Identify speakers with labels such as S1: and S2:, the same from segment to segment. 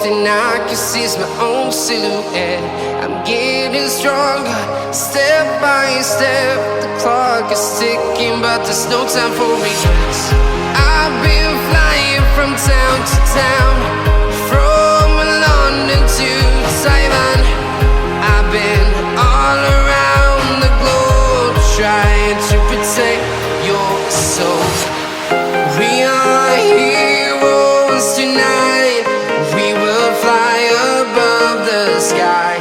S1: thing I can see is my own silhouette. I'm getting stronger, step by step. The clock is ticking, but there's no time for me. I've been flying from town to town, from London to Taiwan. I've been all around the globe, trying to protect your soul. We are heroes tonight. We will fly above the sky.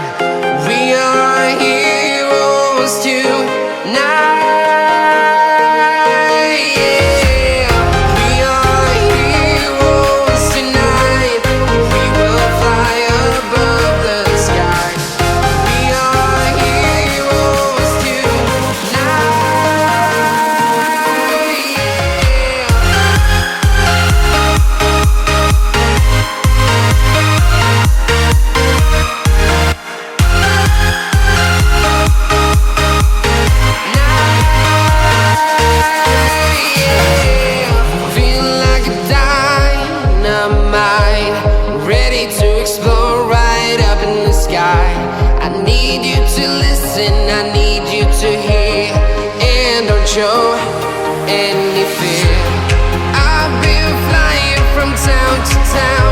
S1: We are heroes tonight. Yeah. We are heroes tonight. We will fly above the sky. We are heroes tonight. Feeling like a dynamite, ready to explode right up in the sky. I need you to listen, I need you to hear, and don't show any fear. I've been flying from town to town,